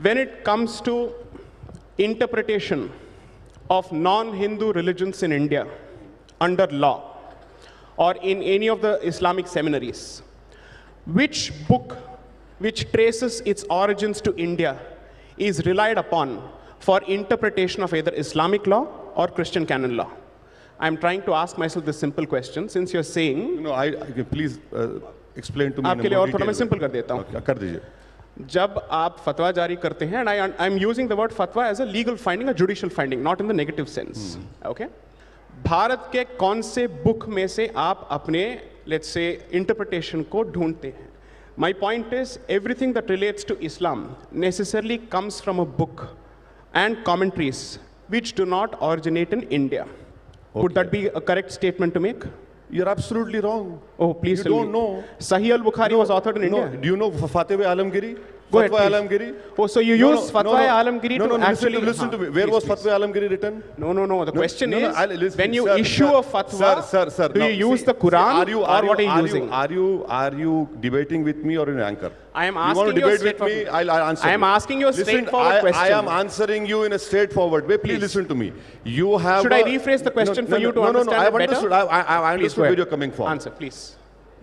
When it comes to interpretation of non-Hindu religions in India under law or in any of the Islamic seminaries, which book which traces its origins to India is relied upon for interpretation of either Islamic law or Christian canon law? I'm trying to ask myself this simple question, since you're saying... No, please explain to me. आपके लिए और थोड़ा मैं simple कर देता हूँ. कर दीजिए. जब आप फतवा जारी करते हैं, and I'm using the word fatwa as a legal finding, a judicial finding, not in the negative sense. Okay? Bharat के कौन से book में से आप अपने, let's say, interpretation को ढूंढते हैं? My point is, everything that relates to Islam necessarily comes from a book and commentaries which do not originate in India. Okay. Would that be a correct statement to make? You're absolutely wrong. Oh, please tell me. You don't know. Sahih al-Bukhari was authored in India. Do you know Fatwa Alamgiri? Go ahead, Fatwa Alamgiri? Oh, so you use Fatwa Alamgiri to actually... Listen to me. Where was Fatwa Alamgiri written? No. The question is, when you issue a fatwa, do you use the Quran or what are you using? Are you debating with me or an anchor? I am asking you. Want to debate with me? I'll answer. I am asking you a straightforward question. I am answering you in a straightforward way. Please listen to me. You have. Should I rephrase the question for you to understand it better? No. I understood where you're coming from. Answer, please.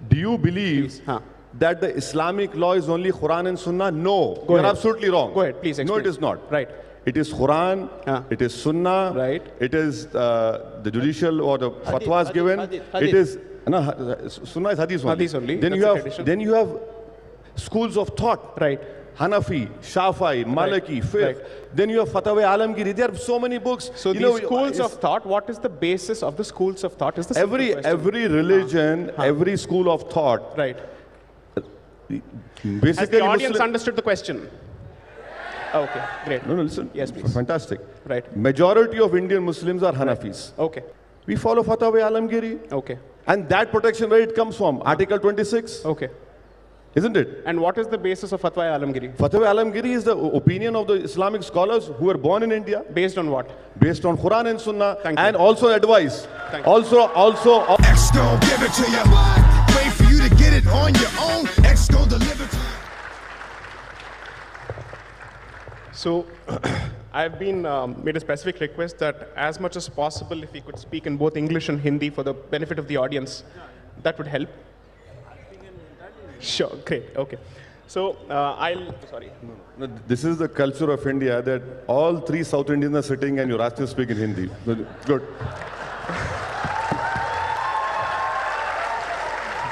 Do you believe that the Islamic law is only Quran and Sunnah? No. You're absolutely wrong. Go ahead, please explain. No, it is not. Right. It is Quran, it is Sunnah, right. It is the judicial or the fatwas given. Hadith. It is, Sunnah is Hadith only. Hadith only. Then you have schools of thought. Right. Hanafi, Shafi'i, Maliki, Fiqh. Right. Then you have Fatwa Alamgiri. There are so many books. So these schools of thought, what is the basis of the schools of thought? Is the every religion, every school of thought. Right. Basically, has the audience understood the question? Okay, great. No, listen. Yes, please. Fantastic. Right. Majority of Indian Muslims are Hanafis. Right. Okay. We follow Fatwa Alamgiri. Okay. And that protection, where it comes from? Article 26. Okay. Isn't it? And what is the basis of Fatwa Alamgiri? Fatwa Alamgiri is the opinion of the Islamic scholars who were born in India. Based on what? Based on Quran and Sunnah. Thank you. And also advice. Thank you. Also. X gon' give it to you. Wait for you to get it on your own. X gon' deliver to you. So, I've been made a specific request that as much as possible, if we could speak in both English and Hindi for the benefit of the audience, that would help. Sure, great, okay. So, sorry. No, this is the culture of India that all three South Indians are sitting and you're asked to speak in Hindi. Good.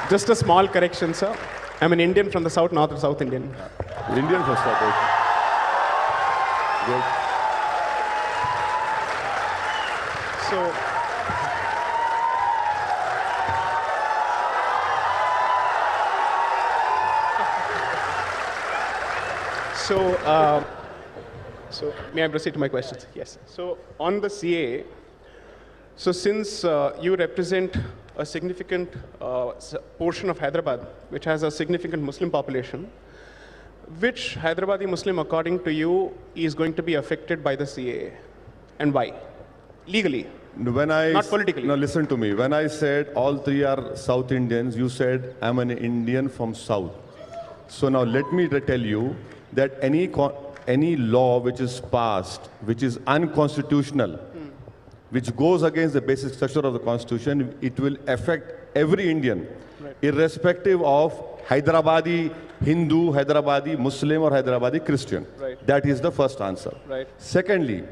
Just a small correction, sir. I'm an Indian from the South, not a South Indian. Indian from South. Good. So may I proceed to my questions? Yes. So on the CA, so since you represent a significant portion of Hyderabad, which has a significant Muslim population, which Hyderabadi Muslim, according to you, is going to be affected by the CAA, and why? Legally, not politically. No, listen to me. When I said all three are South Indians, you said I'm an Indian from South. So now let me tell you that any law which is passed, which is unconstitutional, which goes against the basic structure of the Constitution, it will affect every Indian, irrespective of Hyderabadi Hindu, Hyderabadi Muslim, or Hyderabadi Christian. Right. That is the first answer. Right. Secondly,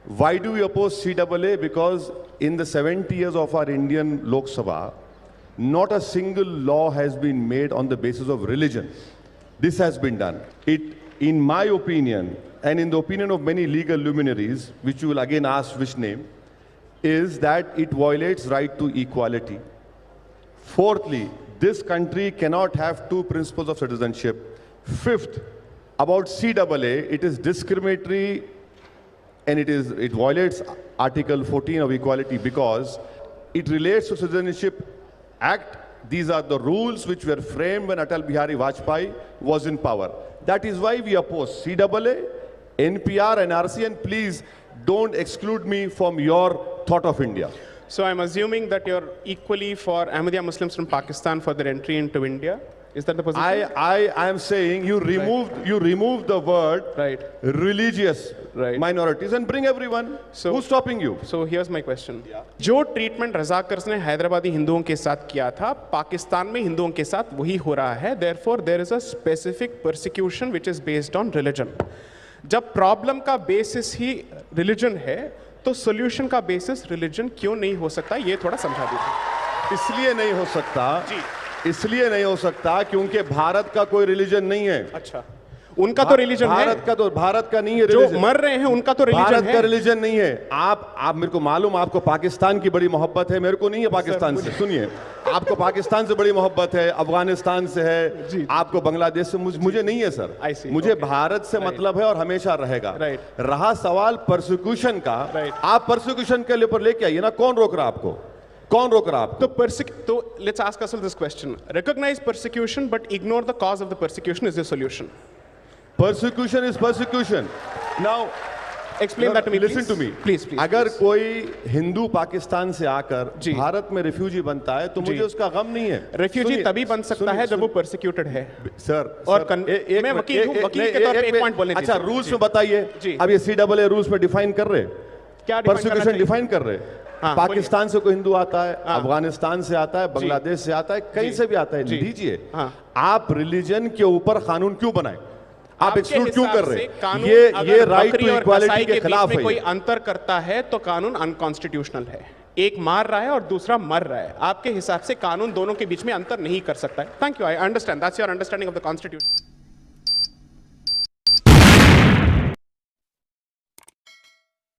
why do we oppose CAA? Because in the 70 years of our Indian Lok Sabha, not a single law has been made on the basis of religion. This has been done. In my opinion, and in the opinion of many legal luminaries, which you will again ask which name, is that it violates right to equality. Fourthly, this country cannot have two principles of citizenship. Fifth, about CAA, it is discriminatory and it violates Article 14 of equality because it relates to Citizenship Act. These are the rules which were framed when Atal Bihari Vajpayee was in power. That is why we oppose CAA, NPR, NRC, and please don't exclude me from your thought of India. So I'm assuming that you're equally for Ahmadiyya Muslims from Pakistan for their entry into India. Is that the position? I am saying you removed the word Right. religious Right. minorities and bring everyone. So- Who's stopping you? So here's my question. जो treatment रजाकर्स ने हैदराबादी हिंदुओं के साथ किया था, पाकिस्तान में हिंदुओं के साथ वही हो रहा है. Therefore, there is a specific persecution which is based on religion. जब प्रॉब्लम का बेसिस ही रिलीजन है, तो सोल्यूशन का बेसिस रिलीजन क्यों नहीं हो सकता? ये थोड़ा समझा दीजिए. इसलिए नहीं हो सकता. जी. इसलिए नहीं हो सकता क्योंकि भारत का कोई रिलीजन नहीं है. अच्छा, उनका तो रिलीजन है. भारत का नहीं है जो religion. मर रहे हैं उनका तो रिलीजन भारत है. का रिलीजन नहीं है. आप मेरे को मालूम, आपको पाकिस्तान की बड़ी मोहब्बत है, मेरे को नहीं है पाकिस्तान से. सुनिए, आपको पाकिस्तान से बड़ी मोहब्बत है, अफगानिस्तान से है, आपको बांग्लादेश से, मुझे नहीं है सर. I see. मुझे Okay. भारत से मतलब है और हमेशा रहेगा. Right. रहा सवाल परसिक्यूशन का, Right. आप परसिक्यूशन के ऊपर लेके आइए ना. कौन रोक रहा आपको? कौन रोक रहा आपको? तो let's ask ourselves this question. Recognize persecution but ignore the cause of the persecution is the solution. Persecution is persecution. Now, Explain that to me, listen please. to me. Please. अगर कोई हिंदू पाकिस्तान से आकर जी. भारत में रिफ्यूजी बनता है तो मुझे उसका गम नहीं है. रेफ्यूजी सुनिए, तभी बन सकता है जब वो परसिक्यूटेड है. सर और सर, मैं वकील हूं, वकील के तौर पे एक पॉइंट बोलने अच्छा, दीजिए. रूल्स में बताइए. जी. अब ये CAA रूल्स में डिफाइन कर रहे, क्या define करना परसिक्यूशन चाहिए? डिफाइन कर रहे. हाँ, पाकिस्तान से कोई हिंदू आता है, अफगानिस्तान से आता है, बांग्लादेश से आता है, कहीं से भी आता है. दीजिए. हाँ. आप रिलीजन के ऊपर कानून क्यों बनाए? आप आपके एक्सक्लूड क्यों हिसाब कर रहे से हैं? कानून ये अगर राइट बकरी टू और इक्वालिटी कसाई के बीच खिलाफ में है. कोई अंतर करता है तो कानून अनकॉन्स्टिट्यूशनल है. एक मार रहा है और दूसरा मर रहा है. आपके हिसाब से कानून दोनों के बीच में अंतर नहीं कर सकता है. Thank you. I understand. That's your understanding of the constitution.